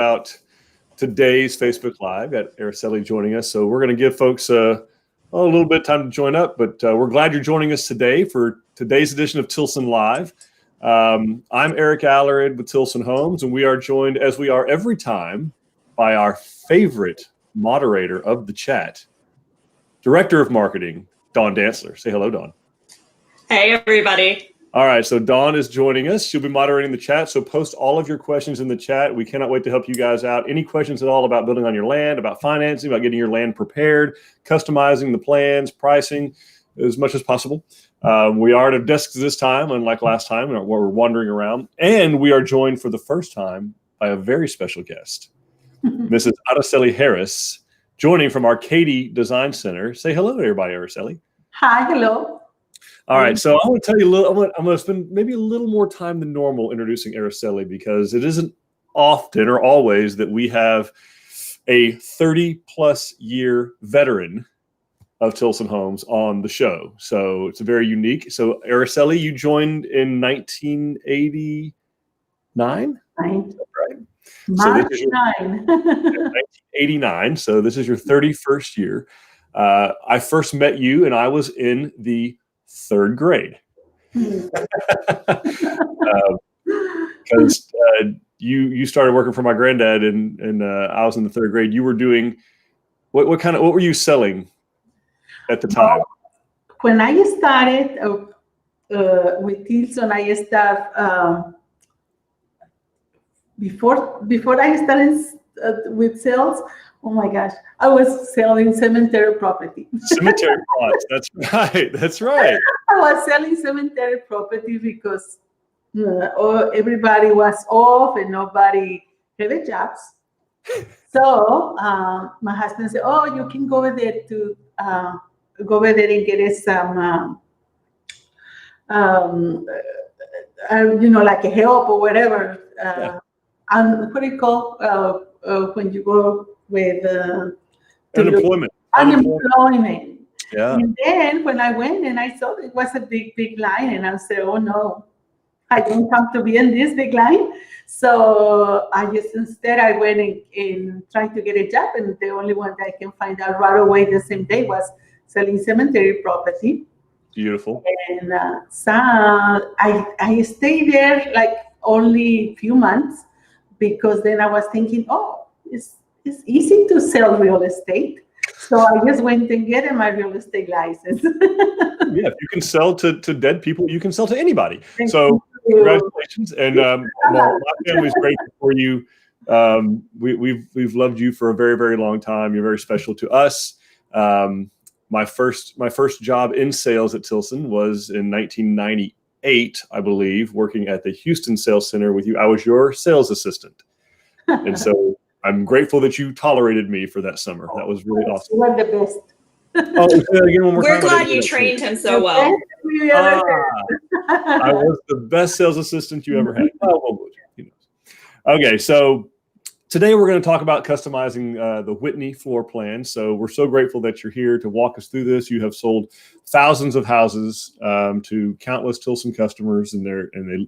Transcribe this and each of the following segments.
about today's Facebook Live. Got Aracely joining us, so we're going to give folks a little bit of time to join up, but we're glad you're joining us today for today's edition of Tilson Live. I'm Eric Allred with Tilson Homes, and we are joined, as we are every time, by our favorite moderator of the chat, Director of Marketing, Dawn Dantzler. Say hello, Dawn. Hey, everybody. All right, so Dawn is joining us. She'll be moderating the chat, so post all of your questions in the chat. We cannot wait to help you guys out. Any questions at all about building on your land, about financing, about getting your land prepared, customizing the plans, pricing, as much as possible. We are at a desk this time, unlike last time, where we're wandering around. And we are joined for the first time by a very special guest, Mrs. Aracely Harris, joining from Arcady Design Center. Say hello to everybody, Aracely. Hi, hello. All right, so I want to tell you a little. I'm going to spend maybe a little more time than normal introducing Aracely, because it isn't often or always that we have a 30-plus year veteran of Tilson Homes on the show. So it's very unique. So Aracely, you joined in 1989? Right. March So 1989. So this is your 31st year. I first met you, and I was in the third grade. Because you started working for my granddad, and I was in the third grade. You were doing what were you selling at the time? When I started with Tilson, I started before I started with sales. Oh my gosh, I was selling cemetery property. Cemetery plots. That's right. That's right. I was selling cemetery property because everybody was off and nobody had a jobs. So my husband said, "Oh, you can go over there and get us some, like a help or whatever." And what do you call when you go with unemployment? Unemployment. Yeah. And then when I went and I saw it was a big line, and I said, "Oh no, I don't have to be in this big line." So instead I went and tried to get a job, and the only one that I can find out right away the same day was selling cemetery property. Beautiful. And so I stayed there like only a few months, because then I was thinking, oh, it's easy to sell real estate. So I just went and get my real estate license. Yeah, if you can sell to dead people, you can sell to anybody. So congratulations. And my family's grateful for you. We've loved you for a very, very long time. You're very special to us. My first job in sales at Tilson was in 1998, I believe, working at the Houston Sales Center with you. I was your sales assistant. And so I'm grateful that you tolerated me for that summer. That was really awesome. You are the best. Oh, say that again one more time. We're glad you trained him so well. I was the best sales assistant you ever had. Okay, so today we're going to talk about customizing the Whitney floor plan. So we're so grateful that you're here to walk us through this. You have sold thousands of houses to countless Tilson customers, and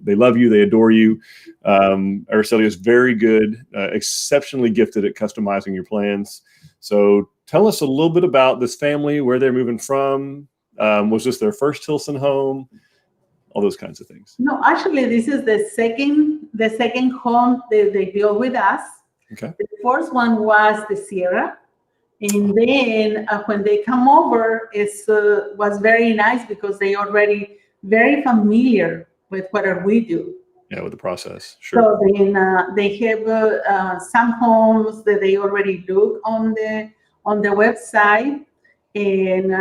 they love you, they adore you. Aracely is very good, exceptionally gifted at customizing your plans. So tell us a little bit about this family, where they're moving from. Was this their first Tilson home? All those kinds of things. No, actually, this is the second home they built with us. Okay. The first one was the Sierra, and then when they come over, it was very nice because they already very familiar with what we do. Yeah, with the process. Sure. So then they have some homes that they already look on the website, and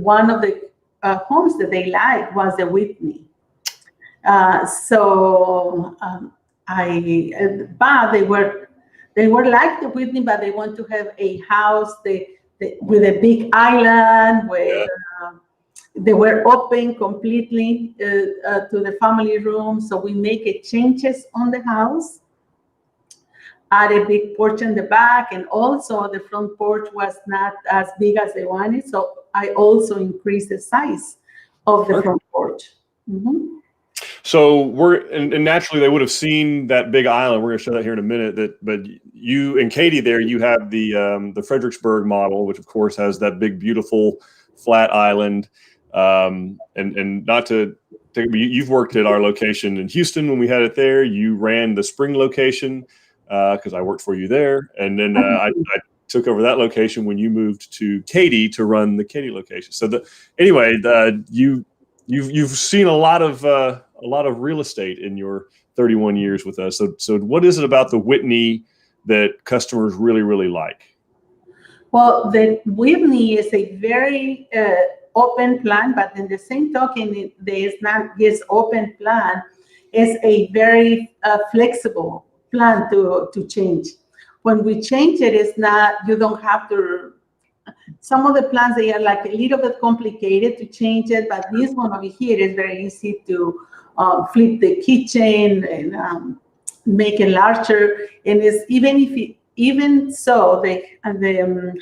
one of the homes that they liked was the Whitney. But they were like the Whitney, but they want to have a house with a big island where they were open completely to the family room. So we make changes on the house, add a big porch in the back, and also the front porch was not as big as they wanted. So I also increased the size of the front porch. Mm-hmm. So and naturally they would have seen that big island. We're going to show that here in a minute. But you and Katie there, you have the Fredericksburg model, which of course has that big, beautiful flat island. And not to take, you've worked at our location in Houston when we had it there. You ran the Spring location because I worked for you there, and then I took over that location when you moved to Katy to run the Katy location. So you've seen a lot of real estate in your 31 years with us. So what is it about the Whitney that customers really, really like? Well, the Whitney is a very open plan, but in the same token, there is not this open plan. Is a very flexible plan to change. When we change it, it's not, you don't have to, some of the plans, they are like a little bit complicated to change it, but this one over here is very easy to flip the kitchen and make it larger. And it's even so, the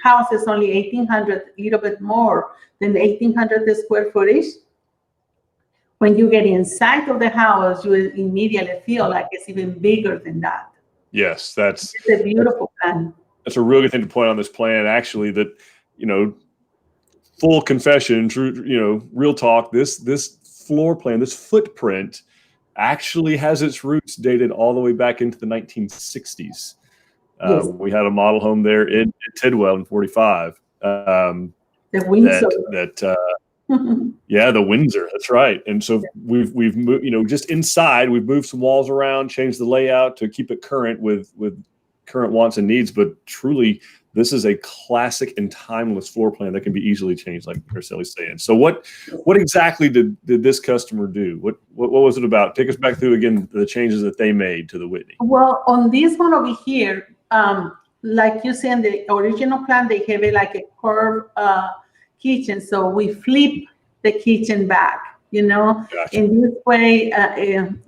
house is only 1,800, a little bit more than 1,800 square footage. When you get inside of the house, you will immediately feel like it's even bigger than that. Yes, it's a beautiful plan. That's a really good thing to point on this plan, actually, that, full confession, true, real talk, this floor plan, this footprint actually has its roots dated all the way back into the 1960s. Yes. We had a model home there in Tidwell in 45. The Windsor. Yeah, the Windsor. That's right. And so we've moved, just inside, we've moved some walls around, changed the layout to keep it current with current wants and needs. But truly, this is a classic and timeless floor plan that can be easily changed, like Aracely's saying. So what exactly did this customer do? What was it about? Take us back through again the changes that they made to the Whitney. Well, on this one over here, like you said, in the original plan, they have it like a curved kitchen. So we flip the kitchen back, Gotcha. In this way,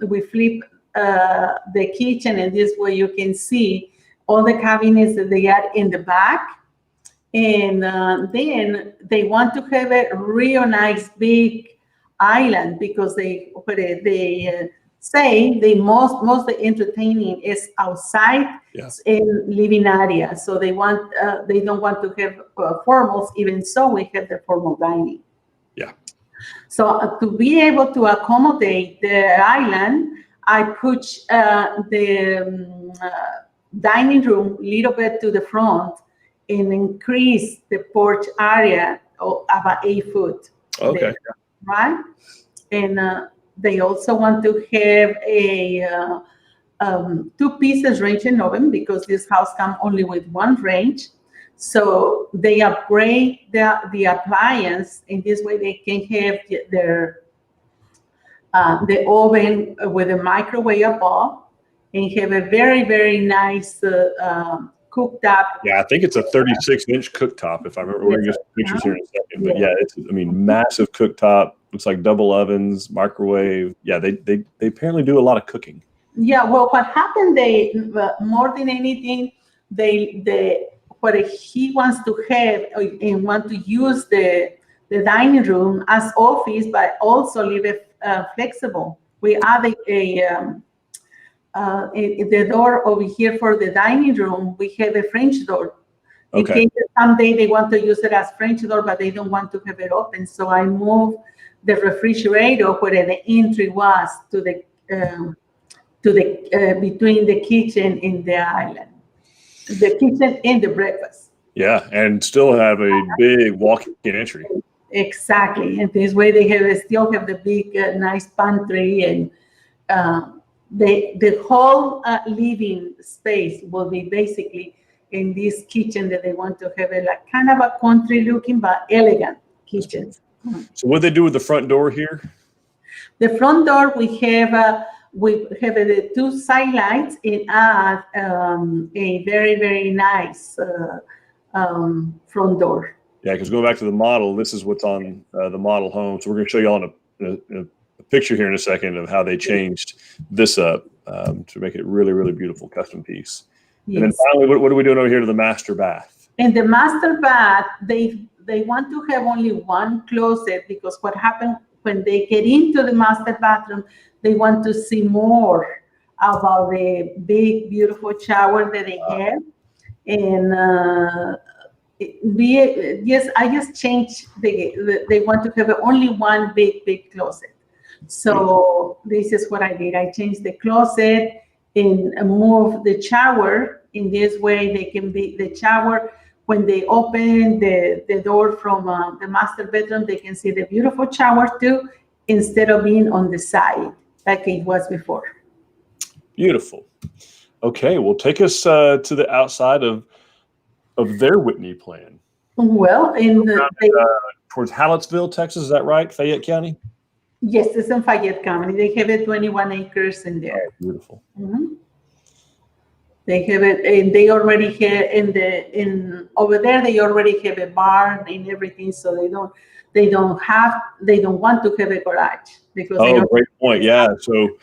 we flip the kitchen, and this way you can see all the cabinets that they are in the back. And then they want to have a real nice big island because they say most of the entertaining is outside. Yes. In living area. So they don't want to have formals. Even so, we have the formal dining. Yeah. So to be able to accommodate the island, I push the dining room a little bit to the front and increase the porch area about 8 foot. Okay. There, right? And they also want to have a 2 pieces range oven because this house comes only with 1 range. So they upgrade the appliance. In this way, they can have the oven with a microwave above and have a very, very nice cooktop. Yeah, I think it's a 36-inch cooktop, if I remember. We're going to get some pictures here in a second. But yeah, it's massive cooktop. Looks like double ovens, microwave. Yeah, they apparently do a lot of cooking. Yeah, well, what happened, they more than anything, what he wants to have and want to use the dining room as office, but also leave it flexible. We added the door over here for the dining room. We have a French door. Okay. In case someday they want to use it as French door, but they don't want to have it open. So I moved the refrigerator where the entry was to the between the kitchen and the island, the kitchen and the breakfast. Yeah, and still have a big walk-in entry. Exactly, and this way they still have the big nice pantry, and the whole living space will be basically in this kitchen that they want to have like kind of a country looking but elegant kitchen. So what do they do with the front door here? The front door, we have the 2 side lights and add a very, very nice front door. Yeah, because going back to the model, this is what's on the model home. So we're going to show you all in a picture here in a second of how they changed this up to make it really, really beautiful custom piece. Yes. And then finally, what are we doing over here to the master bath? In the master bath, they want to have only 1 closet because what happened when they get into the master bathroom, they want to see more about the big, beautiful shower that they have. And I just changed they want to have only one big closet. So this is what I did. I changed the closet and moved the shower. In this way, they can be the shower. When they open the door from the master bedroom, they can see the beautiful shower too, instead of being on the side like it was before. Beautiful. Okay, well, take us to the outside of their Whitney plan. Well, Towards Hallettsville, Texas, is that right? Fayette County? Yes, it's in Fayette County. They have it 21 acres in there. Oh, beautiful. Mm-hmm. They have it, and they already have over there. They already have a barn and everything, so they don't want to have a garage because. Oh, great point. Yeah. So,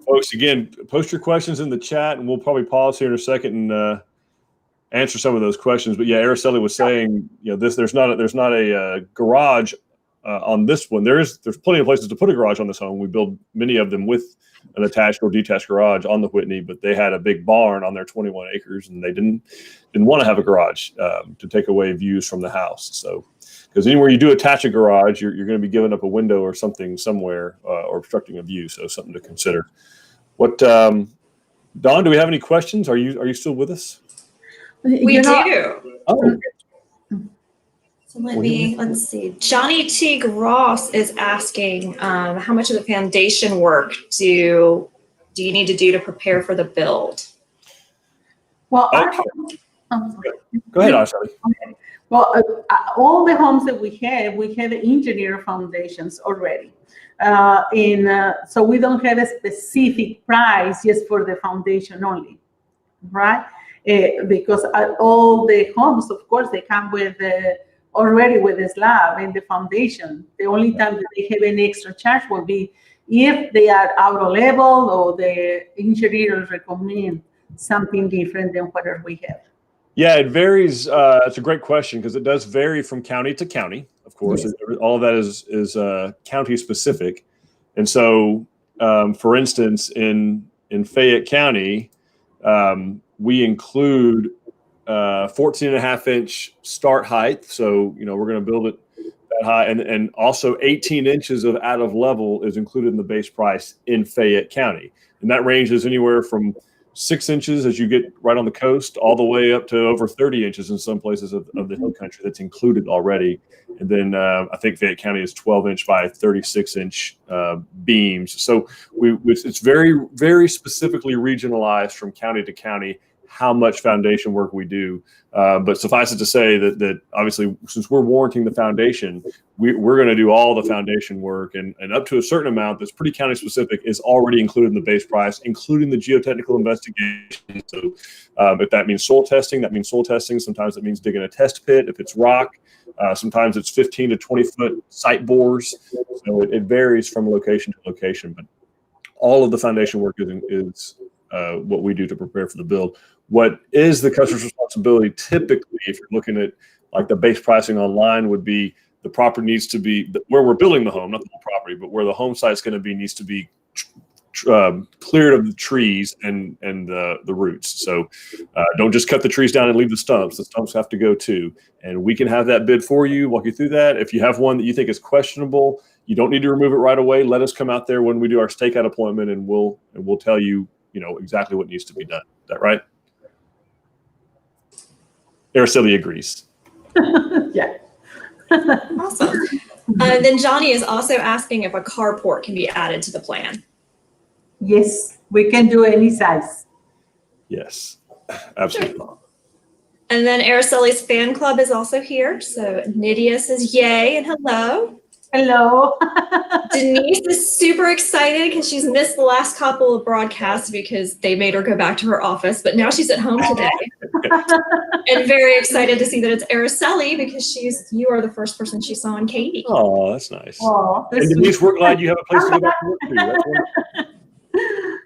folks, again, post your questions in the chat, and we'll probably pause here in a second and answer some of those questions. But yeah, Aracely was saying, there's not a garage on this one. There's plenty of places to put a garage on this home. We build many of them with an attached or detached garage on the Whitney, but they had a big barn on their 21 acres, and they didn't want to have a garage to take away views from the house. So, because anywhere you do attach a garage, you're going to be giving up a window or something somewhere or obstructing a view. So something to consider. What, Dawn? Do we have any questions? Are you still with us? We do. Oh. So let's see. Johnny T. Gross is asking, how much of the foundation work do you need to do to prepare for the build? Well, okay. Go ahead, Aracely. Okay. Well, all the homes that we have engineer foundations already. So we don't have a specific price just for the foundation only, right? Because all the homes, of course, they come with already with the slab and the foundation. The only time that they have an extra charge will be if they are out of level or the engineers recommend something different than whatever we have. Yeah, it varies. It's a great question because it does vary from county to county. Of course, yes. All of that is county specific. And so, for instance, in Fayette County, we include 14.5-inch start height. So, we're going to build it that high. And also 18 inches of out of level is included in the base price in Fayette County. And that ranges anywhere from 6 inches as you get right on the coast, all the way up to over 30 inches in some places of the hill country that's included already. And then I think Fayette County is 12-inch by 36-inch beams. So it's very, very specifically regionalized from county to county how much foundation work we do. But suffice it to say that obviously, since we're warranting the foundation, we're going to do all the foundation work, and up to a certain amount that's pretty county specific is already included in the base price, including the geotechnical investigation. So if that means soil testing, that means soil testing. Sometimes it means digging a test pit. If it's rock, sometimes it's 15 to 20 foot site bores. So it varies from location to location, but all of the foundation work is what we do to prepare for the build. What is the customer's responsibility typically, if you're looking at like the base pricing online, would be the property needs to be where we're building the home, not the whole property, but where the home site is going to be needs to be cleared of the trees and the roots. So don't just cut the trees down and leave the stumps. The stumps have to go too. And we can have that bid for you, walk you through that. If you have one that you think is questionable, you don't need to remove it right away. Let us come out there when we do our stakeout appointment, and we'll tell you, exactly what needs to be done. Is that right? Aracely agrees. Yeah. Awesome. Then Johnny is also asking if a carport can be added to the plan. Yes, we can do any size. Yes, absolutely. Cool. And then Aracely's fan club is also here. So Nydia says yay and hello. Hello. Denise is super excited because she's missed the last couple of broadcasts because they made her go back to her office, but now she's at home today. And very excited to see that it's Aracely because you are the first person she saw on Katie. Oh, that's nice. Oh, and Denise, we're glad you have a place to go back to work to. That's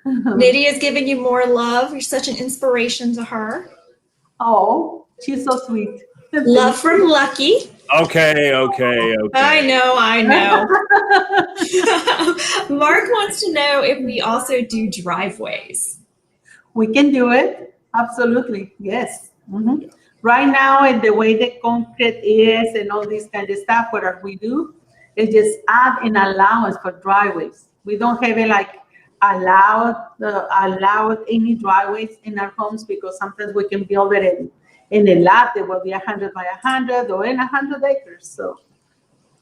wonderful. Nydia is giving you more love. You're such an inspiration to her. Oh, she's so sweet. Love from Lucky. Okay. I know. Mark wants to know if we also do driveways. We can do it. Absolutely. Yes. Right now, and the way the concrete is and all this kind of stuff, what we do is just add an allowance for driveways. We don't have it like allowed any driveways in our homes because sometimes we can build it in a lot that will be 100 by 100 or in 100 acres. So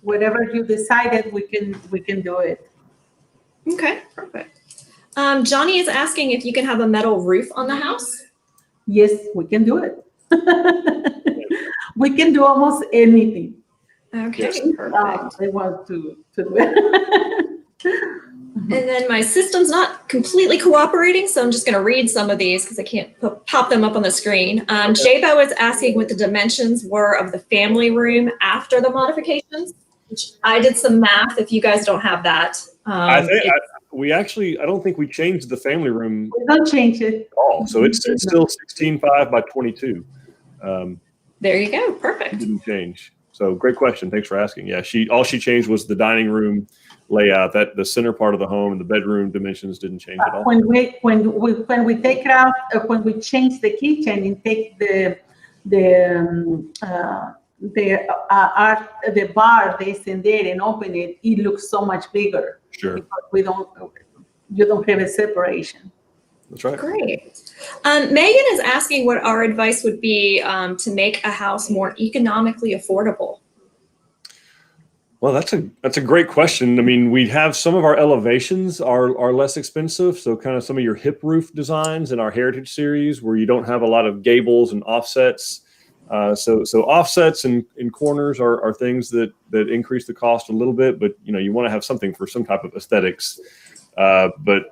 whatever you decided, we can do it. Okay, perfect. Johnny is asking if you can have a metal roof on the house. Yes, we can do it. We can do almost anything. Okay, perfect. I want to do it. And then my system's not completely cooperating, so I'm just going to read some of these because I can't pop them up on the screen. Jabo is asking what the dimensions were of the family room after the modifications. Which I did some math. If you guys don't have that, I don't think we changed the family room. We don't change it at all. So it's still 16.5 by 22. There you go. Perfect. Didn't change. So great question. Thanks for asking. Yeah, all she changed was the dining room layout. That the center part of the home and the bedroom dimensions didn't change at all. When we take it out, when we change the kitchen and take the bar that's in there and open it, it looks so much bigger. Sure. Because you don't have a separation. That's right. Great. Megan is asking what our advice would be to make a house more economically affordable. Well, that's a great question. I mean, we have some of our elevations are less expensive. So kind of some of your hip roof designs in our Heritage series where you don't have a lot of gables and offsets. So offsets and corners are things that increase the cost a little bit, but you want to have something for some type of aesthetics. But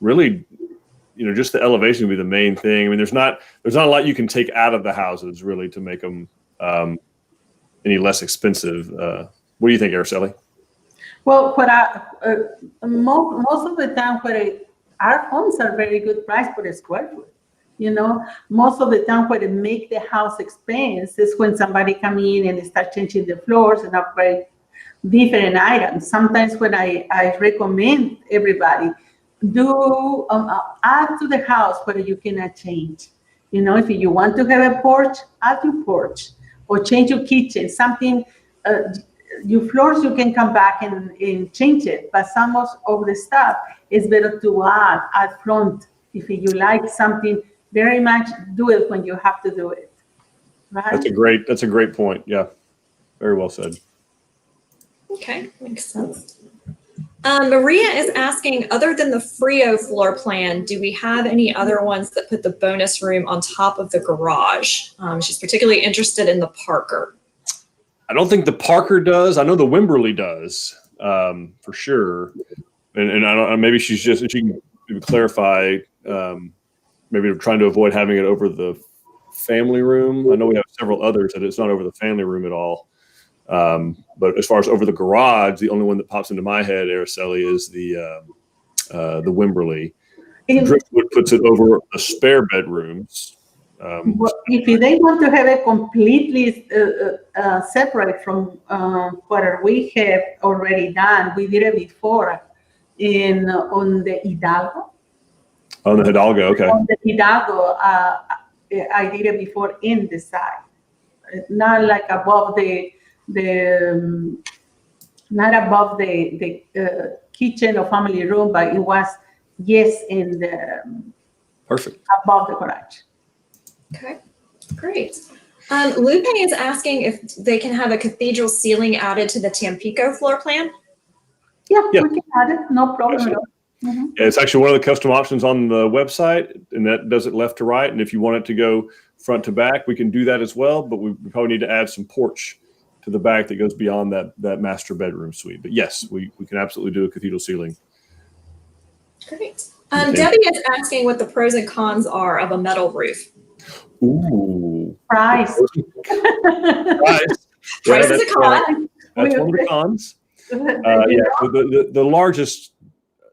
really, just the elevation would be the main thing. I mean, there's not a lot you can take out of the houses really to make them any less expensive. What do you think, Aracely? Well, most of the time, our homes are very good price per square foot. Most of the time, where it make the house expense is when somebody come in and start changing the floors and upgrade different items. Sometimes when I recommend everybody do add to the house where you cannot change. If you want to have a porch, add your porch or change your kitchen. Something your floors you can come back and change it, but some of the stuff is better to add front. If you like something very much, do it when you have to do it. Right? That's a great point. Yeah, very well said. Okay, makes sense. Maria is asking, other than the Frio floor plan, do we have any other ones that put the bonus room on top of the garage? She's particularly interested in the Parker. I don't think the Parker does. I know the Wimberley does, for sure. And I don't. Maybe she can clarify. Maybe we're trying to avoid having it over the family room. I know we have several others that it's not over the family room at all. But as far as over the garage, the only one that pops into my head, Aracely, is the Wimberley. Driftwood puts it over the spare bedrooms. If they want to have it completely separate from what we have already done, we did it before on the Hidalgo. On the Hidalgo, okay. On the Hidalgo, I did it before in the side, not like above the not above the kitchen or family room, but it was in the perfect above the garage. Okay, great. Lupe is asking if they can have a cathedral ceiling added to the Tampico floor plan. Yeah, we can add it, no problem at all. Mm-hmm. Yeah, it's actually one of the custom options on the website, and that does it left to right. And if you want it to go front to back, we can do that as well. But we probably need to add some porch to the back that goes beyond that master bedroom suite. But yes, we can absolutely do a cathedral ceiling. Great. Debbie is asking what the pros and cons are of a metal roof. Ooh. Price. Price is a con. That's one of the cons. So the largest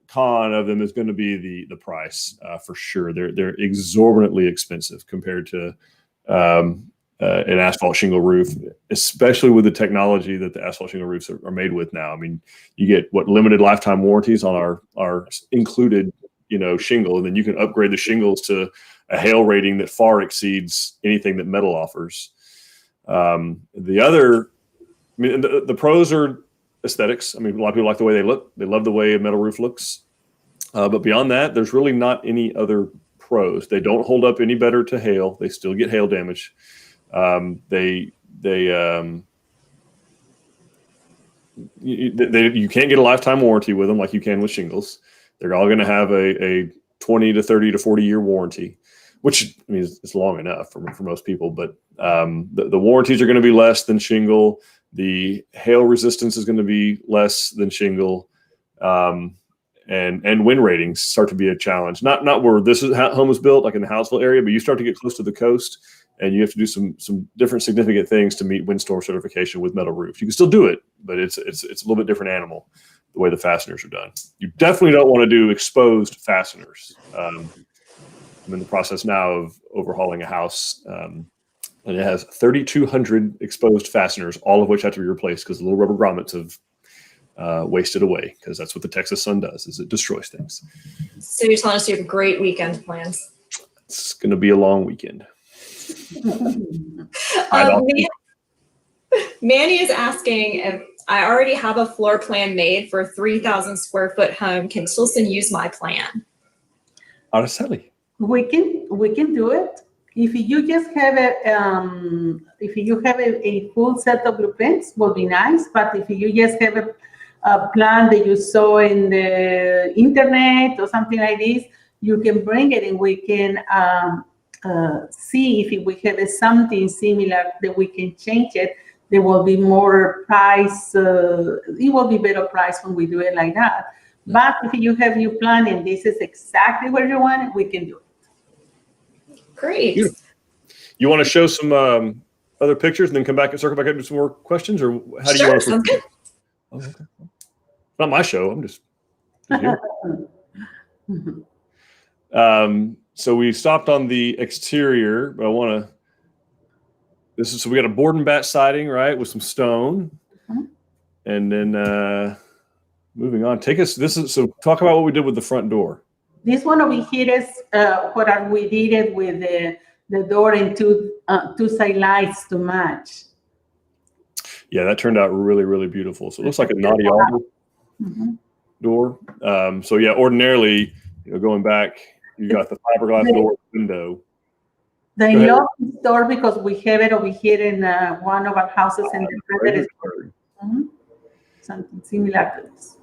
con of them is going to be the price, for sure. They're exorbitantly expensive compared to an asphalt shingle roof, especially with the technology that the asphalt shingle roofs are made with now. I mean, you get limited lifetime warranties on our included, shingle, and then you can upgrade the shingles to a hail rating that far exceeds anything that metal offers. The pros are aesthetics. I mean, a lot of people like the way they look. They love the way a metal roof looks. But beyond that, there's really not any other pros. They don't hold up any better to hail. They still get hail damage. You can't get a lifetime warranty with them like you can with shingles. They're all going to have a 20 to 30 to 40 year warranty, which I mean is long enough for most people. But the warranties are going to be less than shingle. The hail resistance is going to be less than shingle. And wind ratings start to be a challenge. Not where this home was built, like in the Hounsville area, but you start to get close to the coast, and you have to do some different significant things to meet windstorm certification with metal roofs. You can still do it, but it's a little bit different animal the way the fasteners are done. You definitely don't want to do exposed fasteners. I'm in the process now of overhauling a house, and it has 3,200 exposed fasteners, all of which have to be replaced because the little rubber grommets have wasted away, because that's what the Texas sun does, is it destroys things. So you're telling us you have great weekend plans. It's going to be a long weekend. Manny is asking if I already have a floor plan made for a 3,000 square foot home. Can Tilson use my plan? Aracely. We can do it. If you just have a full set of blueprints, will be nice. But if you just have a plan that you saw in the internet or something like this, you can bring it and we can see if we have something similar that we can change it. There will be more price. It will be better price when we do it like that. But if you have your plan and this is exactly where you want it, we can do it. Great. Beautiful. You want to show some other pictures and then come back and circle back up to some more questions, or how do you want to? Sounds good. Oh, okay. Not my show. I'm just here. So we stopped on the exterior, but I want to. So we got a board and bat siding, right, with some stone, and then moving on. So talk about what we did with the front door. This one over here is what we did it with the door and two side lights to match. Yeah, that turned out really, really beautiful. So it looks like a naughty arbor door. So yeah, ordinarily, going back, you got the fiberglass door window. I love this door because we have it over here in one of our houses in the something similar to this.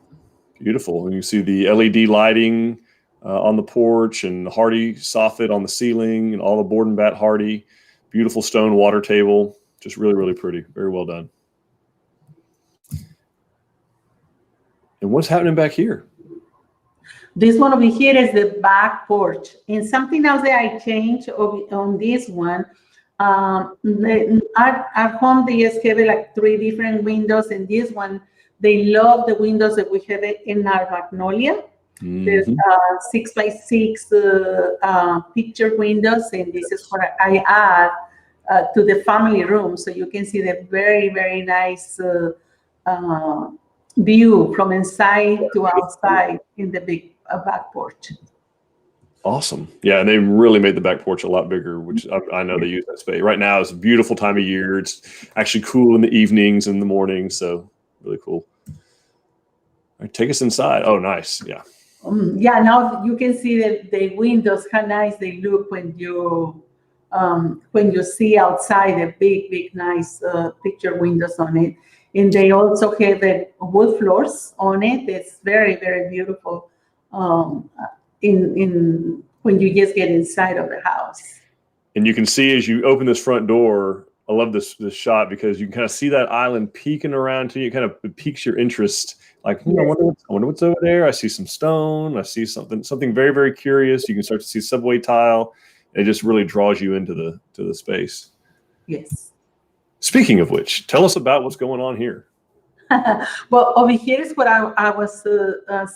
Beautiful. And you see the LED lighting on the porch and the Hardy soffit on the ceiling and all the board and bat Hardy. Beautiful stone water table. Just really, really pretty. Very well done. And what's happening back here? This one over here is the back porch. And something else that I changed on this one, our home, they just have like 3 different windows. And this one, they love the windows that we have in our Magnolia. There's 6x6 picture windows. And this is what I add to the family room. So you can see the very, very nice view from inside to outside in the big back porch. Awesome. Yeah, and they really made the back porch a lot bigger, which I know they use that space. Right now, it's a beautiful time of year. It's actually cool in the evenings and the mornings, so really cool. All right, take us inside. Oh, nice. Yeah. Yeah, now you can see the windows, how nice they look when you see outside the big, nice picture windows on it. And they also have wood floors on it. It's very, very beautiful in when you just get inside of the house. And you can see as you open this front door, I love this shot because you can kind of see that island peeking around to you. It kind of piques your interest. Like, I wonder what's over there. I see some stone. I see something very, very curious. You can start to see subway tile. It just really draws you into the space. Yes. Speaking of which, tell us about what's going on here. Well, over here is what I was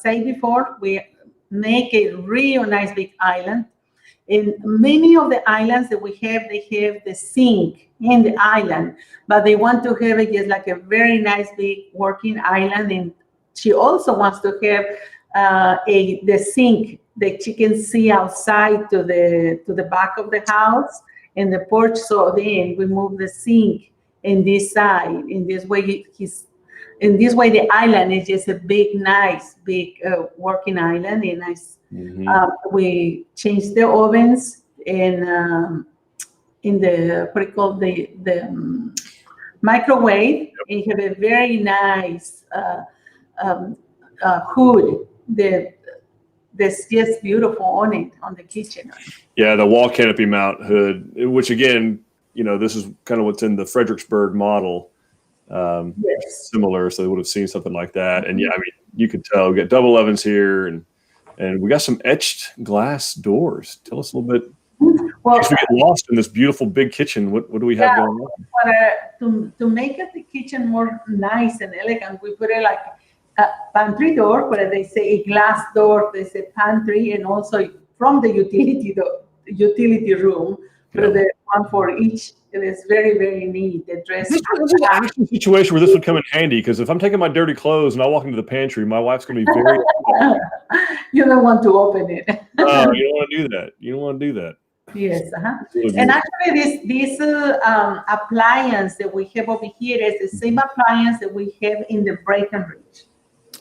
saying before. We make a real nice big island. In many of the islands that we have, they have the sink in the island, but they want to have it just like a very nice big working island. And she also wants to have the sink that she can see outside to the back of the house and the porch. So then we move the sink in this side. In this way, the island is just a big, nice, big working island. And nice. We changed the ovens and in the what do you call the microwave. And have a very nice hood that's just beautiful on it, on the kitchen. Yeah, the wall canopy mount hood, which again, this is kind of what's in the Fredericksburg model. Yes. Similar, so they would have seen something like that. And yeah, I mean, you could tell we got double ovens here, and we got some etched glass doors. Tell us a little bit. Well, we get lost in this beautiful big kitchen. What do we have going on? To make it the kitchen more nice and elegant, we put it like a pantry door, where they say a glass door, there's a pantry, and also from the utility room, the one for each. It is very, very neat. The dress. This is a situation where this would come in handy, because if I'm taking my dirty clothes and I walk into the pantry, my wife's going to be very. You don't want to open it. No, you don't want to do that. You don't want to do that. Yes, and actually, this appliance that we have over here is the same appliance that we have in the Breckenridge.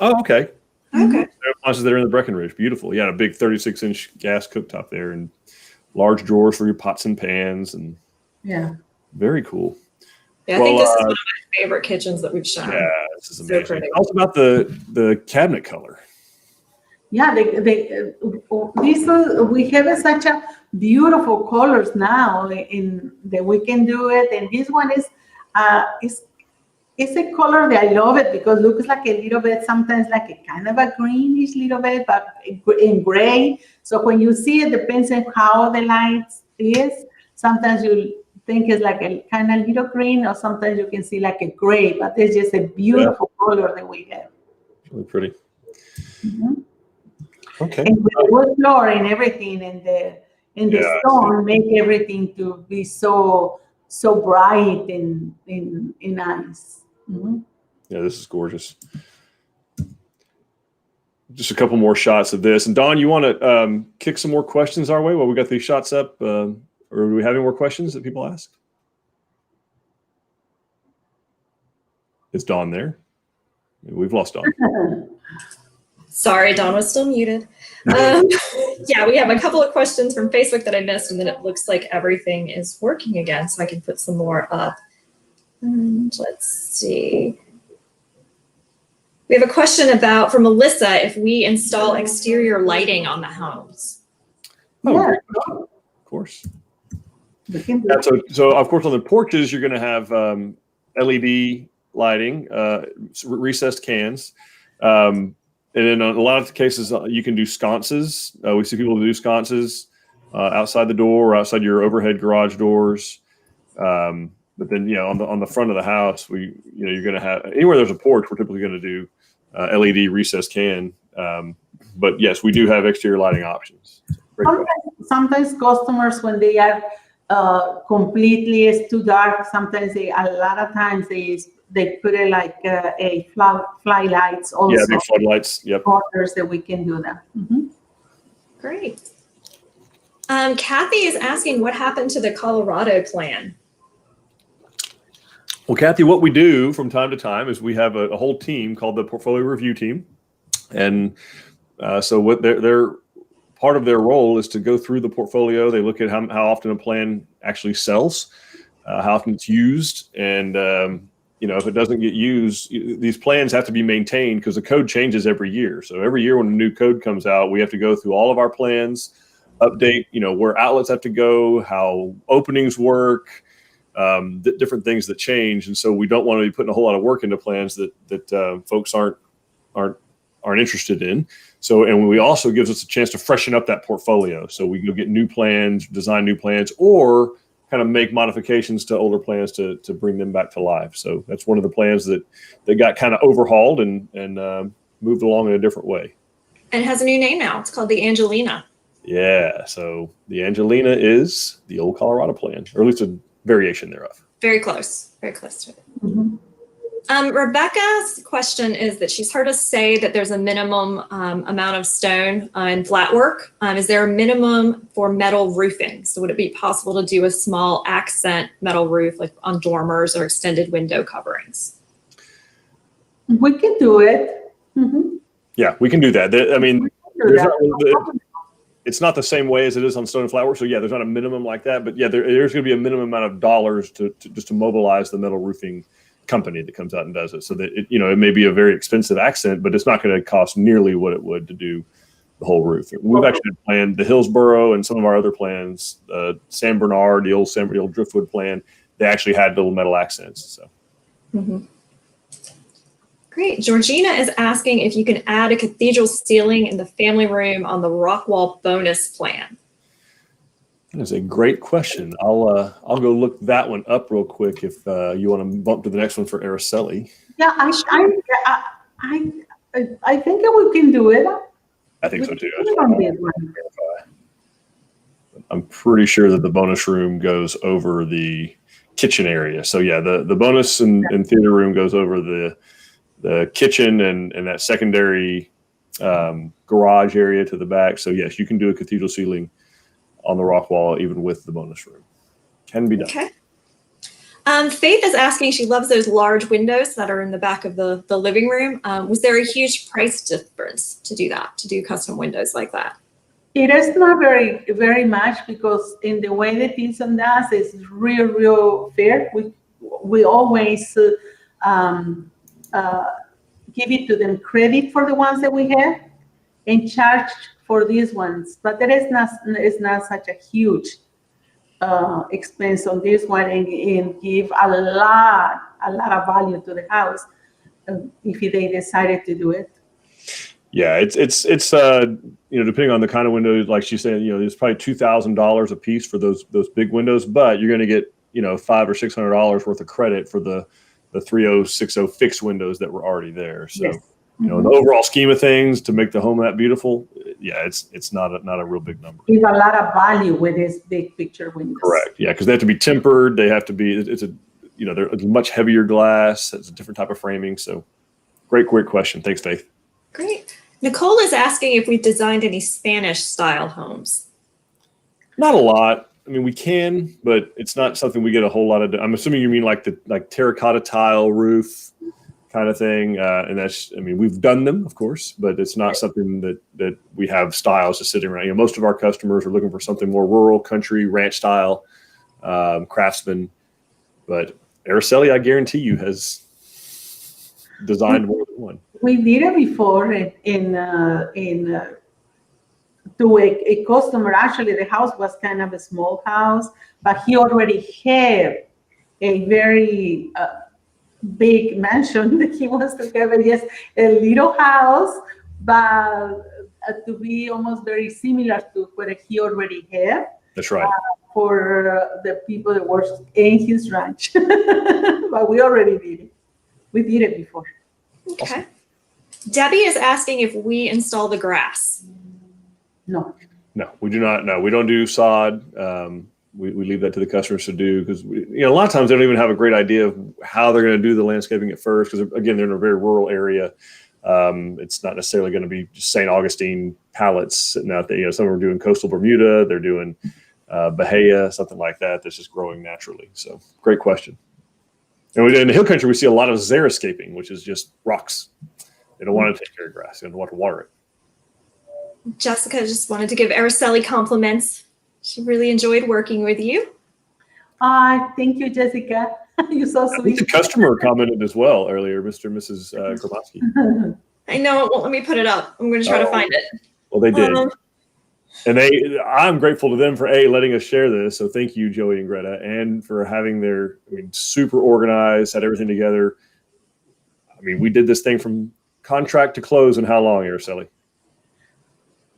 Oh, okay. Okay. Appliances that are in the Breckenridge, beautiful. Yeah, a big 36-inch gas cooktop there, and large drawers for your pots and pans, and very cool. Yeah, I think this is one of my favorite kitchens that we've shown. Yeah, this is amazing. So tell us about the cabinet color. Yeah, we have such a beautiful colors now in that we can do it, and this one is it's a color that I love it, because it looks like a little bit, sometimes like a kind of a greenish little bit, but in gray. So when you see it, depends on how the light is. Sometimes you think it's like a kind of little green, or sometimes you can see like a gray, but it's just a beautiful color that we have. Really pretty. Okay. And with the wood floor and everything, and the stone make everything to be so bright and nice. Yeah, this is gorgeous. Just a couple more shots of this. And Dawn, you want to kick some more questions our way while we got these shots up? Or do we have any more questions that people ask? Is Dawn there? We've lost Dawn. Sorry, Dawn was still muted. Yeah, we have a couple of questions from Facebook that I missed, and then it looks like everything is working again, so I can put some more up. And let's see. We have a question from Melissa, if we install exterior lighting on the homes. Oh, yeah. Of course. Yeah, so of course on the porches you're going to have LED lighting, recessed cans. And in a lot of cases, you can do sconces. We see people do sconces outside the door or outside your overhead garage doors. But then, on the front of the house, you're going to have, anywhere there's a porch, we're typically going to do LED recessed can. But yes, we do have exterior lighting options. Sometimes customers, when they are completely it's too dark, sometimes a lot of times they put it like a fly lights also. Yeah, big floodlights. Yep. Corners that we can do that. Great. Kathy is asking, what happened to the Colorado plan? Well, Kathy, what we do from time to time is we have a whole team called the Portfolio Review Team, and so what their part of their role is to go through the portfolio. They look at how often a plan actually sells, how often it's used, and if it doesn't get used, these plans have to be maintained because the code changes every year. So every year when a new code comes out, we have to go through all of our plans, update, where outlets have to go, how openings work, different things that change. And so we don't want to be putting a whole lot of work into plans that folks aren't interested in. So, and we also gives us a chance to freshen up that portfolio. So we go get new plans, design new plans, or kind of make modifications to older plans to bring them back to life. So that's one of the plans that got kind of overhauled and moved along in a different way. And it has a new name now. It's called the Angelina. Yeah. So the Angelina is the old Colorado plan, or at least a variation thereof. Very close to it. Mhm. Rebecca's question is that she's heard us say that there's a minimum amount of stone in flat work. Is there a minimum for metal roofing? So would it be possible to do a small accent metal roof like on dormers or extended window coverings? We can do it. Mhm. Yeah, we can do that. I mean, Do there's that. it's not the same way as it is on stone and flat work. So yeah, there's not a minimum like that, but yeah, there's going to be a minimum amount of dollars to just to mobilize the metal roofing company that comes out and does it. So that it may be a very expensive accent, but it's not going to cost nearly what it would to do the whole roof. We've actually planned the Hillsborough and some of our other plans, San Bernard, the old Driftwood plan. They actually had little metal accents. So. Mm-hmm. Great. Georgina is asking if you can add a cathedral ceiling in the family room on the rock wall bonus plan. That is a great question. I'll go look that one up real quick if you want to bump to the next one for Aracely. Yeah, I think we can do it. I think so too. Verify. I'm pretty sure that the bonus room goes over the kitchen area. So yeah, the bonus and theater room goes over the kitchen and that secondary garage area to the back. So yes, you can do a cathedral ceiling on the rock wall even with the bonus room. Can be done. Okay. Faith is asking, she loves those large windows that are in the back of the living room. Was there a huge price difference to do that, to do custom windows like that? It is not very much, because in the way that Tinson does is real fair. We always give it to them credit for the ones that we have and charge for these ones, but there is not such a huge expense on this one, and give a lot of value to the house if they decided to do it. Yeah, it's depending on the kind of windows, like she said, it's probably $2,000 a piece for those big windows, but you're going to get $500 or $600 worth of credit for the 3060 fixed windows that were already there. So Yes. in the overall scheme of things, to make the home that beautiful, yeah, it's not a real big number. Give a lot of value with these big picture windows. Correct. Yeah, because they have to be tempered. They have to be. They're much heavier glass. It's a different type of framing. So, great question. Thanks, Faith. Great. Nicole is asking if we've designed any Spanish style homes. Not a lot. I mean, we can, but it's not something we get a whole lot of. I'm assuming you mean like terracotta tile roof kind of thing, and we've done them, of course, but it's not something that we have styles just sitting around. Most of our customers are looking for something more rural, country, ranch style, craftsman. But Aracely, I guarantee you, has designed more than one. We did it before to a customer. Actually, the house was kind of a small house, but he already had a very big mansion that he wants to have. And yes, a little house, but to be almost very similar to what he already had. That's right. For the people that work in his ranch. But we already did it. We did it before. Okay. Awesome. Debbie is asking if we install the grass. No, we do not. No, we don't do sod. We leave that to the customers to do, because a lot of times they don't even have a great idea of how they're going to do the landscaping at first, because again, they're in a very rural area. It's not necessarily going to be just St. Augustine pallets sitting out there. Some are doing coastal Bermuda, they're doing Bahia, something like that, that's just growing naturally. So great question. And in the hill country, we see a lot of xeriscaping, which is just rocks. They don't want to take care of grass. They don't want to water it. Jessica just wanted to give Aracely compliments. She really enjoyed working with you. Thank you, Jessica. You're so sweet. I think the customer commented as well earlier, Mr. and Mrs. Gromowski. I know it won't let me put it up. I'm going to try to find it. Well, they did. And I'm grateful to them for letting us share this. So thank you, Joey and Greta, and for having their, super organized, had everything together. We did this thing from contract to close in how long, Aracely?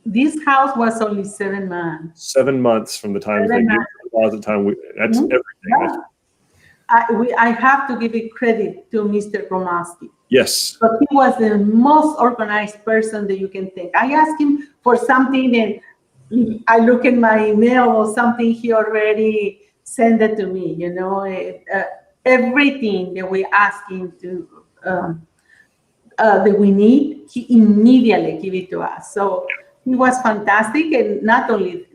This house was only 7 months. 7 months from the time they gave the deposit time. That's everything. Yeah. I have to give it credit to Mr. Gromowski. Yes. But he was the most organized person that you can think. I asked him for something, and I look in my email or something, he already sent it to me. Everything that we ask him to that we need, he immediately give it to us. So he was fantastic, and not only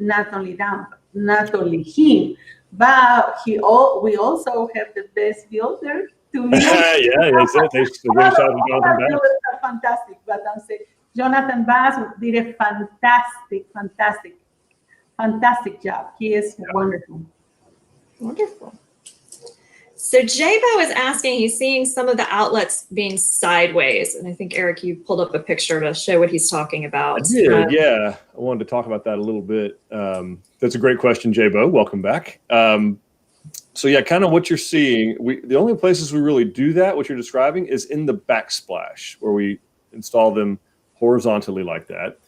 him, but we also have the best builder to be. Yeah, that's it. They give shout out to Jonathan Bass. Builders are fantastic, but I'm saying Jonathan Bass did a fantastic job. He is wonderful. Wonderful. So Jabo is asking, he's seeing some of the outlets being sideways. And I think, Eric, you pulled up a picture to show what he's talking about. I did, yeah. I wanted to talk about that a little bit. That's a great question, Jabo. Welcome back. So yeah, kind of what you're seeing, the only places we really do that, what you're describing, is in the backsplash, where we install them horizontally like that.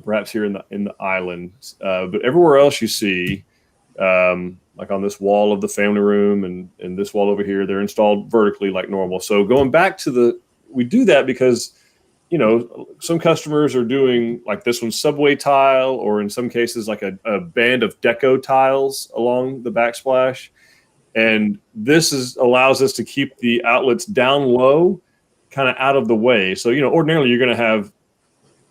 Perhaps here in the island. But everywhere else you see, like on this wall of the family room and this wall over here, they're installed vertically like normal. So going back to we do that because, some customers are doing like this one subway tile, or in some cases like a band of deco tiles along the backsplash. And this allows us to keep the outlets down low, kind of out of the way. So, ordinarily you're going to have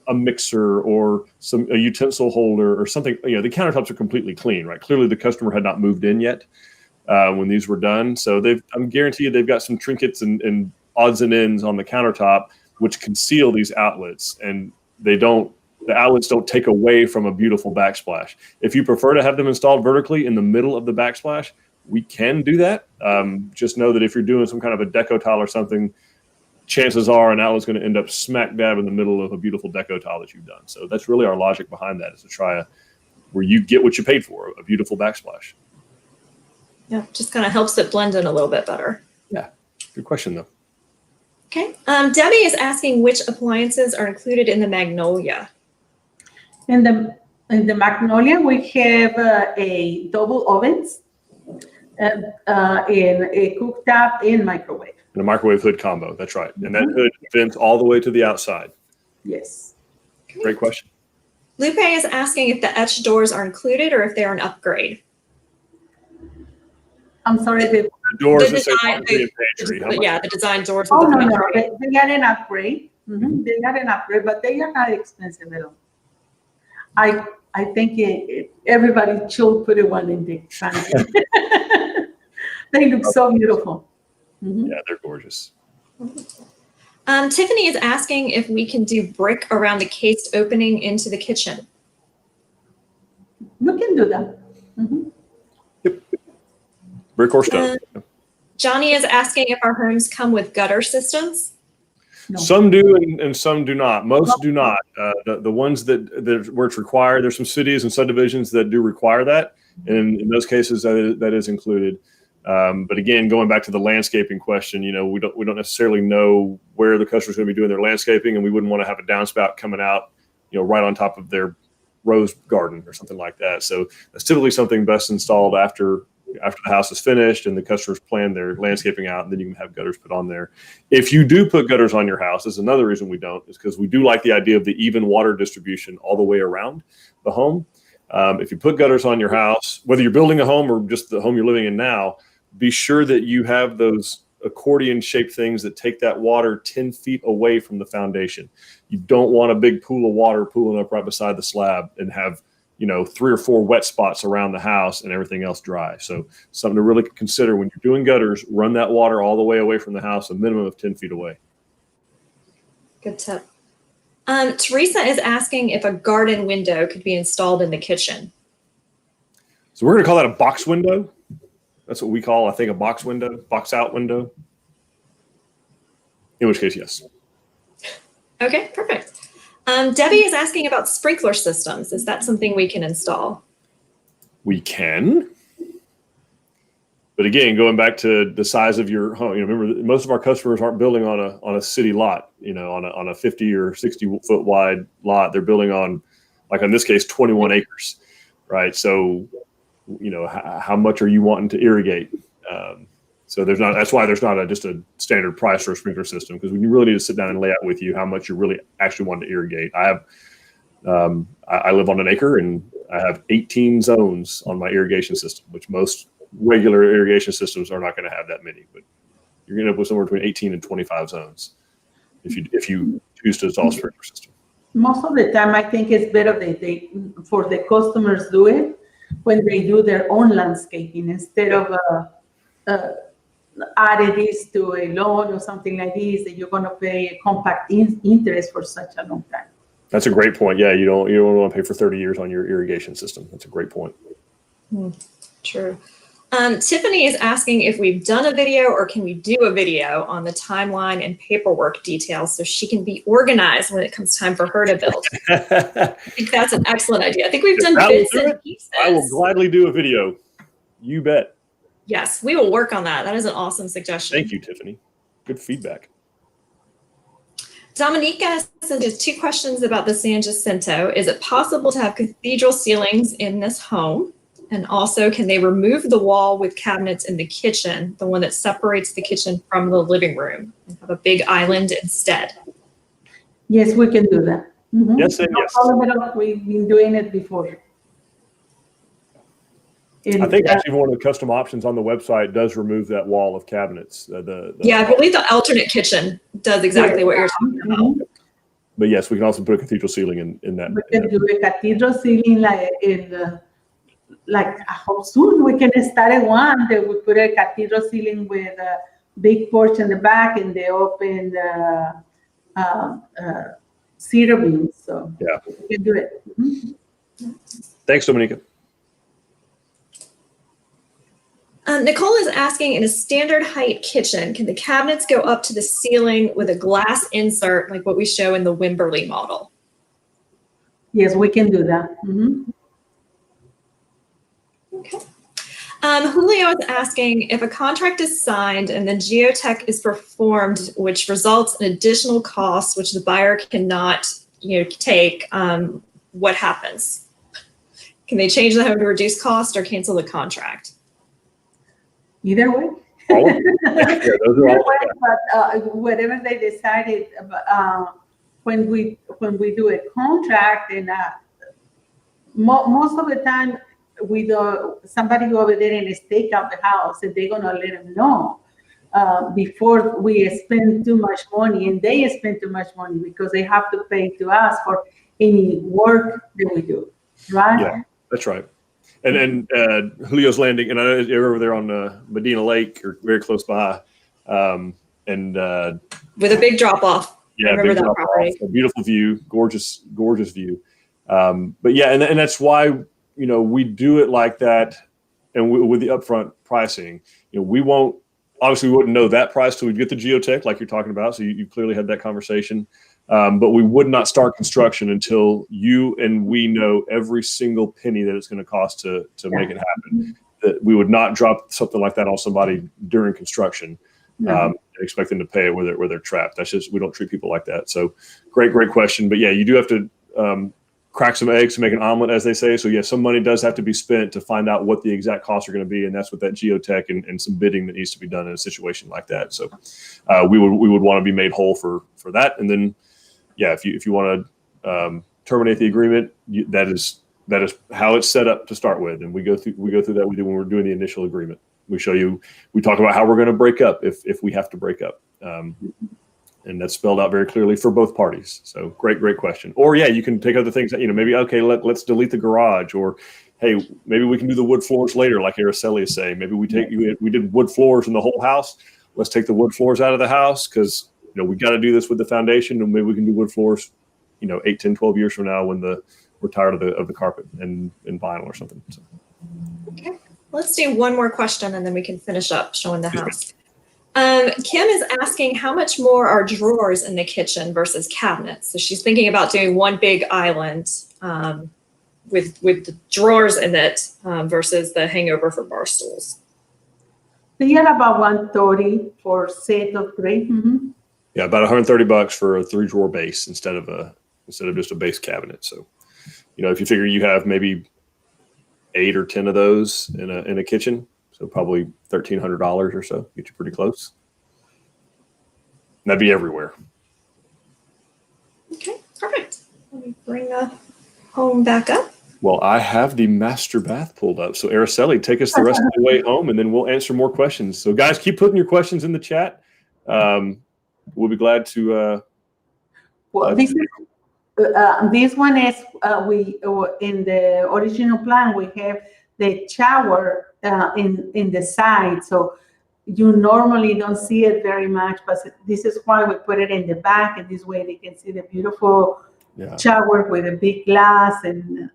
a mixer or a utensil holder or something. The countertops are completely clean, right? Clearly the customer had not moved in yet when these were done. So I'm guaranteed they've got some trinkets and odds and ends on the countertop, which conceal these outlets, and the outlets don't take away from a beautiful backsplash. If you prefer to have them installed vertically in the middle of the backsplash, we can do that. Just know that if you're doing some kind of a deco tile or something, chances are an outlet's going to end up smack dab in the middle of a beautiful deco tile that you've done. So that's really our logic behind that, is to try where you get what you paid for, a beautiful backsplash. Yeah, just kind of helps it blend in a little bit better. Yeah, good question though. Okay, Debbie is asking which appliances are included in the Magnolia. In the Magnolia, we have a double ovens, in a cooktop and microwave. And a microwave hood combo, that's right. And that hood vents all the way to the outside. Yes. Okay. Great question. Lupe is asking if the etched doors are included or if they're an upgrade. I'm sorry. The doors that say laundry and pantry. Yeah, the design doors. Oh, no. They got an upgrade. Mm-hmm. They got an upgrade, but they are not expensive at all. I think everybody should put one in the pantry. They look so beautiful. Mm-hmm. Yeah, they're gorgeous. Tiffany is asking if we can do brick around the cased opening into the kitchen. We can do that. Mm-hmm. Yep. Brick or stone. Johnny is asking if our homes come with gutter systems. No. Some do and some do not. Most do not. The ones that where it's required, there's some cities and subdivisions that do require that. And in those cases, that is included. But again, going back to the landscaping question, we don't necessarily know where the customer's going to be doing their landscaping, and we wouldn't want to have a downspout coming out, right on top of their rose garden or something like that. So that's typically something best installed after the house is finished and the customers plan their landscaping out, and then you can have gutters put on there. If you do put gutters on your house, is another reason we don't, is because we do like the idea of the even water distribution all the way around the home. If you put gutters on your house, whether you're building a home or just the home you're living in now, be sure that you have those accordion shaped things that take that water 10 feet away from the foundation. You don't want a big pool of water pooling up right beside the slab and have 3 or 4 wet spots around the house and everything else dry. So something to really consider when you're doing gutters, run that water all the way away from the house, a minimum of 10 feet away. Good tip. Teresa is asking if a garden window could be installed in the kitchen. So we're going to call that a box window. That's what we call, I think, a box window, box out window. In which case, yes. Okay, perfect. Debbie is asking about sprinkler systems. Is that something we can install? We can. But again, going back to the size of your home, remember most of our customers aren't building on a city lot, on a 50 or 60 foot wide lot. They're building on, like in this case, 21 acres, right? So, how much are you wanting to irrigate? So that's why there's not just a standard price for a sprinkler system, because we really need to sit down and lay out with you how much you really actually want to irrigate. I have I live on an acre and I have 18 zones on my irrigation system, which most regular irrigation systems are not going to have that many, but you're going to end up with somewhere between 18 and 25 zones if you choose to install a sprinkler system. Most of the time, I think it's better they for the customers do it when they do their own landscaping instead of adding this to a loan or something like this that you're going to pay a compact interest for such a long time. That's a great point. Yeah, you don't want to pay for 30 years on your irrigation system. That's a great point. True. Tiffany is asking if we've done a video or can we do a video on the timeline and paperwork details so she can be organized when it comes time for her to build. I think that's an excellent idea. I think we've done bits and pieces. I will gladly do a video. You bet. Yes, we will work on that. That is an awesome suggestion. Thank you, Tiffany. Good feedback. Dominica sent us 2 questions about the San Jacinto. Is it possible to have cathedral ceilings in this home? And also, can they remove the wall with cabinets in the kitchen, the one that separates the kitchen from the living room, and have a big island instead? Yes, we can do that. Mm-hmm. Yes, and yes. We've been doing it before. I think actually one of the custom options on the website does remove that wall of cabinets. Yeah, I believe the alternate kitchen does exactly what you're talking about. But yes, we can also put a cathedral ceiling in that. We can do a cathedral ceiling like I hope soon we can start at one that we put a cathedral ceiling with a big porch in the back and they open cedar beams. So yeah, we can do it. Mm-hmm. Thanks, Dominica. Nicole is asking, in a standard height kitchen, can the cabinets go up to the ceiling with a glass insert like what we show in the Wimberley model? Yes, we can do that. Mm-hmm. Okay. Julio is asking, if a contract is signed and then geotech is performed, which results in additional costs which the buyer cannot take, what happens? Can they change the home to reduce cost or cancel the contract? Either way. But whatever they decided, when we do a contract, and most of the time somebody go over there and stake out the house, and they're gonna let them know before we spend too much money, and they spend too much money because they have to pay to us for any work that we do, right? Yeah, that's right. And Julio's Landing, and I know you're over there on Medina Lake, or very close by, and with a big drop off. Yeah, I remember that property. A beautiful view, gorgeous view. But yeah, and that's why we do it like that, and with the upfront pricing, we wouldn't know that price till we get the geotech, like you're talking about. So you clearly had that conversation. But we would not start construction until you and we know every single penny that it's going to cost to make it happen. That we would not drop something like that on somebody during construction and expect them to pay it where they're trapped. That's just, we don't treat people like that. So great question. But yeah, you do have to crack some eggs to make an omelet, as they say. So yeah, some money does have to be spent to find out what the exact costs are going to be, and that's what that geotech and some bidding that needs to be done in a situation like that. So we would want to be made whole for that, and then. Yeah, if you want to terminate the agreement, that is how it's set up to start with, and we go through that when we're doing the initial agreement. We talk about how we're going to break up if we have to break up, and that's spelled out very clearly for both parties. So great question. Or yeah, you can take other things that maybe let's delete the garage, or hey, maybe we can do the wood floors later, like Aracely is saying. Maybe we did wood floors in the whole house. Let's take the wood floors out of the house because. We got to do this with the foundation, and maybe we can do wood floors, 8, 10, 12 years from now when we're tired of the carpet and vinyl or something. So. Okay, let's do one more question and then we can finish up showing the house. Kim is asking how much more are drawers in the kitchen versus cabinets. So she's thinking about doing one big island with the drawers in it versus the hangover for bar stools. They are about $130 for a set of 3. Mm-hmm. Yeah, about $130 for a 3-drawer base instead of just a base cabinet. So, if you figure you have maybe 8 or 10 of those in a kitchen, so probably $1,300 or so, get you pretty close. And that'd be everywhere. Okay, perfect. Let me bring up home back up? Well, I have the master bath pulled up. So Aracely, take us the rest of the way home, and then we'll answer more questions. So guys, keep putting your questions in the chat. We'll be glad to. Well, this one is we in the original plan we have the shower in the side, so you normally don't see it very much, but this is why we put it in the back, and this way they can see the beautiful shower with a big glass, and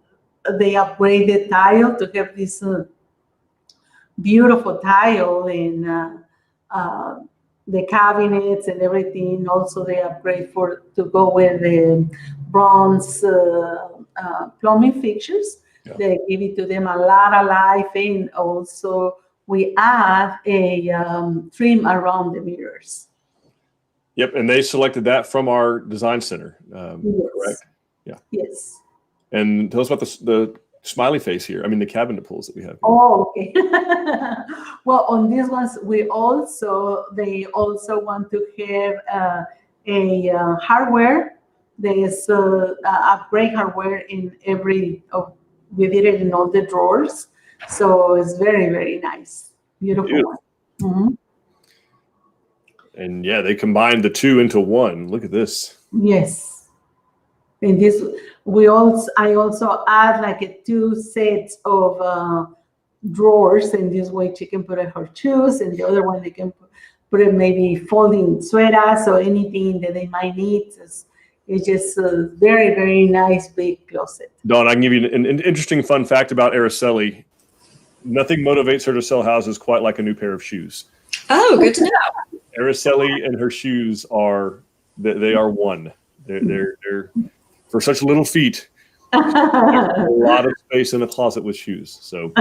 they upgraded tile to have this beautiful tile in the cabinets and everything. Also, they upgrade to go with the bronze plumbing fixtures. Yeah. They give it to them a lot of life, and also we add a trim around the mirrors. Yep, and they selected that from our design center. Yes. Correct. Yeah. Yes. And tell us about the smiley face here. I mean, the cabinet pulls that we have. Oh, okay. Well, on these ones, they also want to have a hardware. There's upgrade hardware in every. We did it in all the drawers, so it's very, very nice, beautiful. Mm-hmm. And yeah, they combined the two into one. Look at this. Yes. And this, I also add like 2 sets of drawers, and this way she can put her shoes, and the other one they can put it maybe folding sweaters or anything that they might need. It's just a very, very nice big closet. Dawn, I can give you an interesting fun fact about Aracely. Nothing motivates her to sell houses quite like a new pair of shoes. Oh, good to know. Aracely and her shoes they are one. They're for such little feet. There's a lot of space in a closet with shoes. So,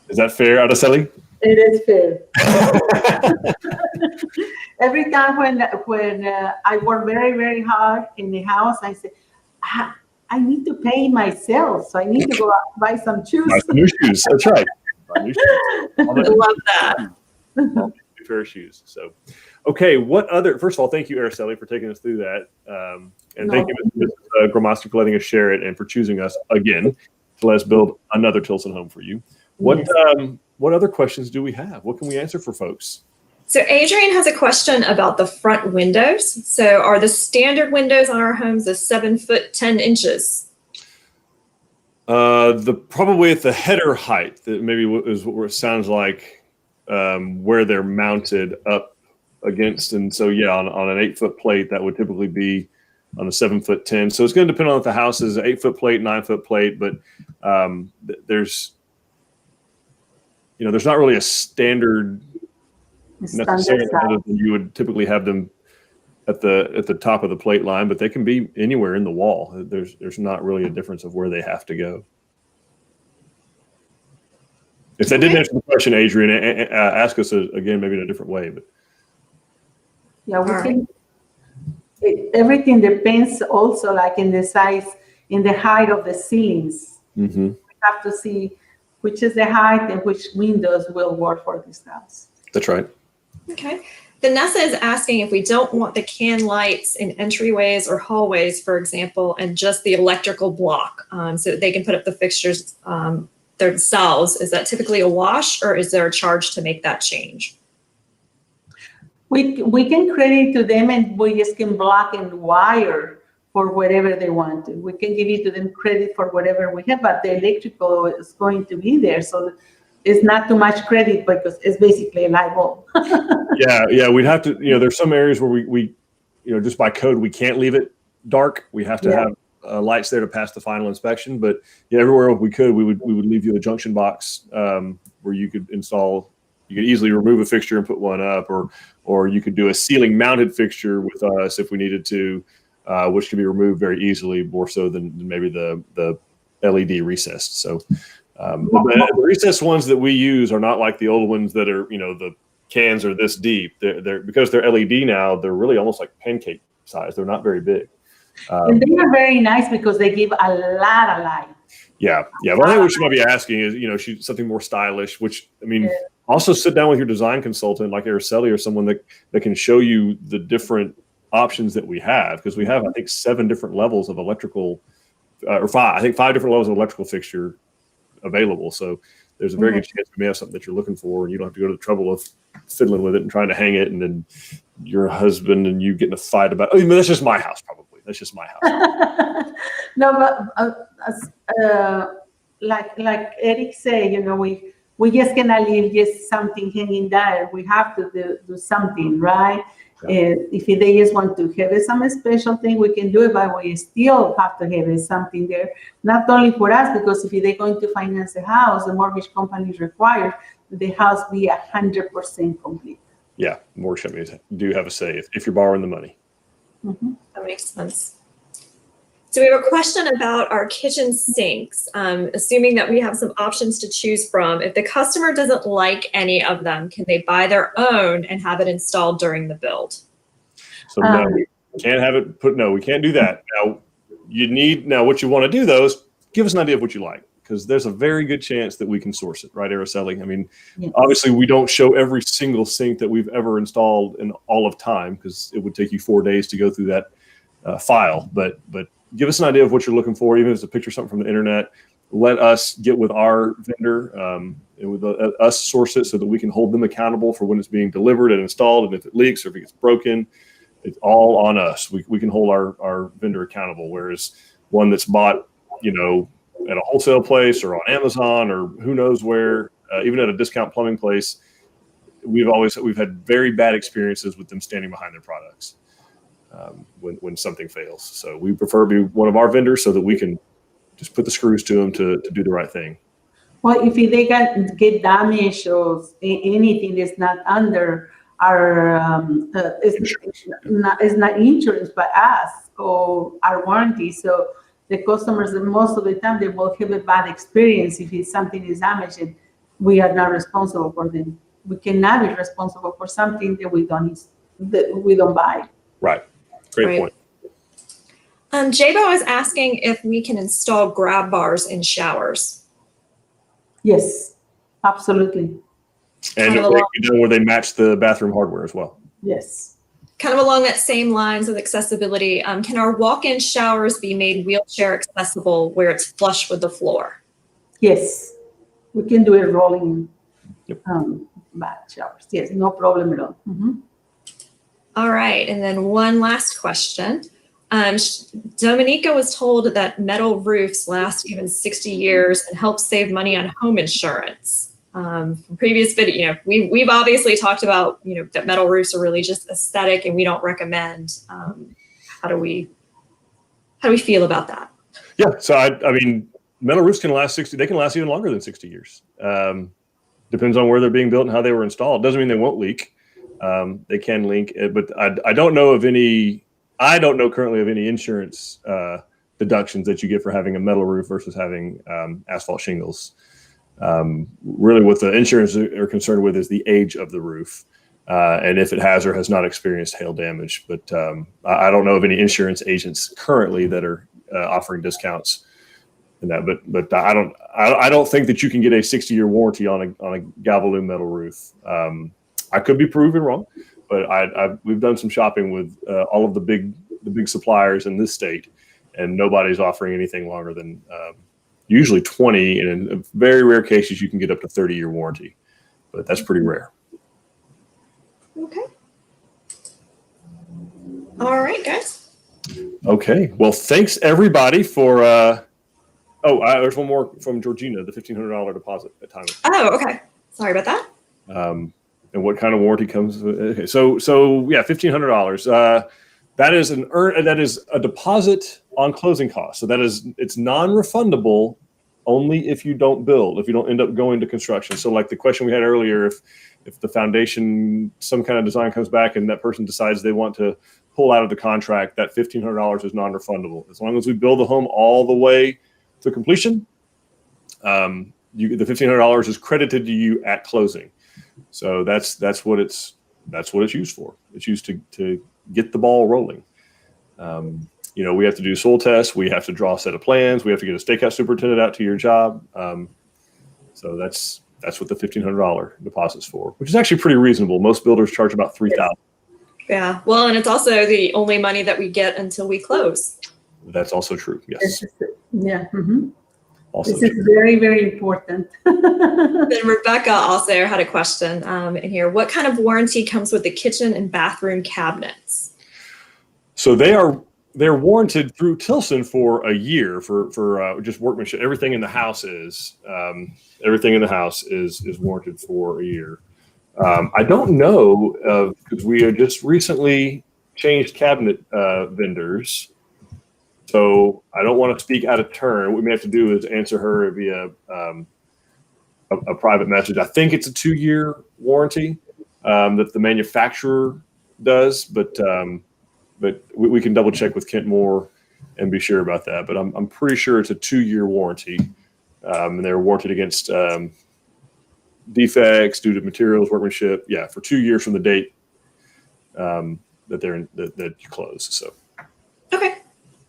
is that fair, Aracely? It is fair. Every time when I work very, very hard in the house, I say, I need to pay myself, so I need to go out and buy some shoes. Buy some new shoes. That's right. Buy new shoes. I love that. New pair of shoes. So, okay. First of all, thank you, Aracely, for taking us through that. And thank you, Mrs. Gromaster, for letting us share it and for choosing us again to let us build another Tilson home for you. What other questions do we have? What can we answer for folks? So Adrian has a question about the front windows. So are the standard windows on our homes 7 foot 10 inches? Probably at the header height, that maybe is what it sounds like, where they're mounted up against. And so, yeah, on an 8 foot plate, that would typically be on a 7 foot 10. So it's going to depend on if the house is an 8 foot plate, 9 foot plate, but there's not really a standard necessarily, other than you would typically have them at the top of the plate line, but they can be anywhere in the wall. There's not really a difference of where they have to go. If that didn't answer the question, Adrian, ask us again, maybe in a different way. But yeah, everything depends also, like in the size, in the height of the ceilings. Mm-hmm. We have to see which is the height and which windows will work for this house. That's right. Okay. Vanessa is asking if we don't want the can lights in entryways or hallways, for example, and just the electrical block, so that they can put up the fixtures themselves. Is that typically a wash, or is there a charge to make that change? We can credit to them, and we just can block and wire for whatever they want to. We can give it to them credit for whatever we have, but the electrical is going to be there. So it's not too much credit because it's basically a light bulb. Yeah. We'd have to, there's some areas where we just by code, we can't leave it dark. We have to have lights there to pass the final inspection. But everywhere we could, we would leave you a junction box where you could install. You could easily remove a fixture and put one up, or you could do a ceiling mounted fixture with us if we needed to, which could be removed very easily, more so than maybe the LED recessed. So the recessed ones that we use are not like the old ones that are, the cans are this deep. They're because they're LED now, they're really almost like pancake size. They're not very big. And they are very nice because they give a lot of light. Yeah. But I think what she might be asking is, she's something more stylish, which, also sit down with your design consultant like Aracely or someone that can show you the different options that we have, because we have, I think, 7 different levels of electrical or five different levels of electrical fixture available. So there's a very good chance we may have something that you're looking for, and you don't have to go to the trouble of fiddling with it and trying to hang it, and then your husband and you get in a fight about, oh, that's just my house, probably. That's just my house. No, but like Eric said, we just cannot leave just something hanging there. We have to do something, right? Yeah. If they just want to have some special thing, we can do it, but we still have to have something there. Not only for us, because if they're going to finance a house, the mortgage company requires the house be 100% complete. Yeah, mortgage companies do have a say if you're borrowing the money. Mm-hmm. That makes sense. So we have a question about our kitchen sinks. Assuming that we have some options to choose from, if the customer doesn't like any of them, can they buy their own and have it installed during the build? So no, we can't have it put. No, we can't do that. Now, what you want to do though is give us an idea of what you like, because there's a very good chance that we can source it, right, Aracely? I mean, yes. Obviously we don't show every single sink that we've ever installed in all of time, because it would take you 4 days to go through that file. But give us an idea of what you're looking for, even if it's a picture, something from the internet. Let us get with our vendor and with us source it so that we can hold them accountable for when it's being delivered and installed. And if it leaks or if it gets broken, it's all on us. We can hold our vendor accountable. Whereas one that's bought, at a wholesale place or on Amazon or who knows where, even at a discount plumbing place, we've had very bad experiences with them standing behind their products. When something fails. So we prefer to be one of our vendors so that we can just put the screws to them to do the right thing. Well, if they get damaged or anything that's not under our, it's not insurance by us or our warranty. So the customers, most of the time, they will have a bad experience if something is damaged, and we are not responsible for them. We cannot be responsible for something that we don't buy. Right. Great point. Jabo is asking if we can install grab bars in showers. Yes, absolutely. And where they match the bathroom hardware as well. Yes. Kind of along that same lines with accessibility, can our walk-in showers be made wheelchair accessible where it's flush with the floor? Yes, we can do it rolling bath showers. Yes, no problem at all. Mm-hmm. All right, and then one last question. Dominica was told that metal roofs last even 60 years and help save money on home insurance. From previous video, we've obviously talked about that metal roofs are really just aesthetic and we don't recommend. How do we feel about that? Yeah, so I mean, metal roofs can last 60. They can last even longer than 60 years. Depends on where they're being built and how they were installed. Doesn't mean they won't leak. They can leak, but I don't know of any. I don't know currently of any insurance deductions that you get for having a metal roof versus having asphalt shingles. Really, what the insurance are concerned with is the age of the roof and if it has or has not experienced hail damage. But I don't know of any insurance agents currently that are offering discounts in that. But I don't think that you can get a 60-year warranty on a Galvalume metal roof. I could be proven wrong, but we've done some shopping with all of the big suppliers in this state, and nobody's offering anything longer than usually 20, and in very rare cases you can get up to 30-year warranty, but that's pretty rare. Okay. All right, guys. Okay. Well, thanks everybody for. There's one more from Georgina, the $1,500 deposit at time. Oh, okay. Sorry about that. And what kind of warranty comes with it? Okay, so yeah, $1,500. That is a deposit on closing costs. So it's non-refundable only if you don't build, if you don't end up going to construction. So like the question we had earlier, if the foundation, some kind of design comes back and that person decides they want to pull out of the contract, that $1,500 is non-refundable. As long as we build the home all the way to completion, the $1,500 is credited to you at closing. So that's what it's used for. It's used to get the ball rolling. We have to do soil tests. We have to draw a set of plans. We have to get a stakeout superintendent out to your job. So that's what the $1,500 deposit's for, which is actually pretty reasonable. Most builders charge about $3,000. Yeah. Well, and it's also the only money that we get until we close. That's also true. Yes. Yeah. Mm-hmm. Also This is very, very important. Then Rebecca also had a question in here. What kind of warranty comes with the kitchen and bathroom cabinets? So they're warranted through Tilson for a year for just workmanship. Everything in the house is warranted for a year. I don't know because we have just recently changed cabinet vendors. So I don't want to speak out of turn. What we may have to do is answer her via a private message. I think it's a 2-year warranty that the manufacturer does, but we can double check with Kent Moore and be sure about that. But I'm pretty sure it's a 2-year warranty, and they're warranted against defects due to materials, workmanship. Yeah, for 2 years from the date that you close. So. Okay.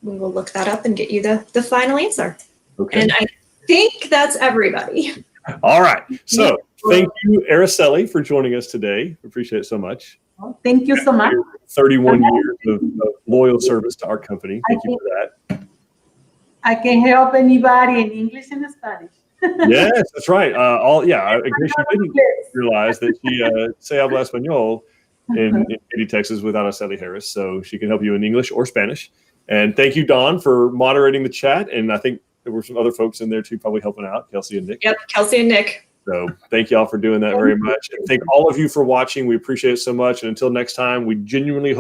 We will look that up and get you the final answer. Okay. And I think that's everybody. All right. So thank you, Aracely, for joining us today. Appreciate it so much. Thank you so much. 31 years of loyal service to our company. Thank you for that. I can help anybody in English and Spanish. Yes, that's right. I guess you didn't realize that she se habla español in Katy, Texas with Aracely Harris, so she can help you in English or Spanish. And thank you, Dawn, for moderating the chat. And I think there were some other folks in there too, probably helping out, Kelsey and Nick. Yep, Kelsey and Nick. So thank y'all for doing that very much. And thank all of you for watching. We appreciate it so much. And until next time, we genuinely hope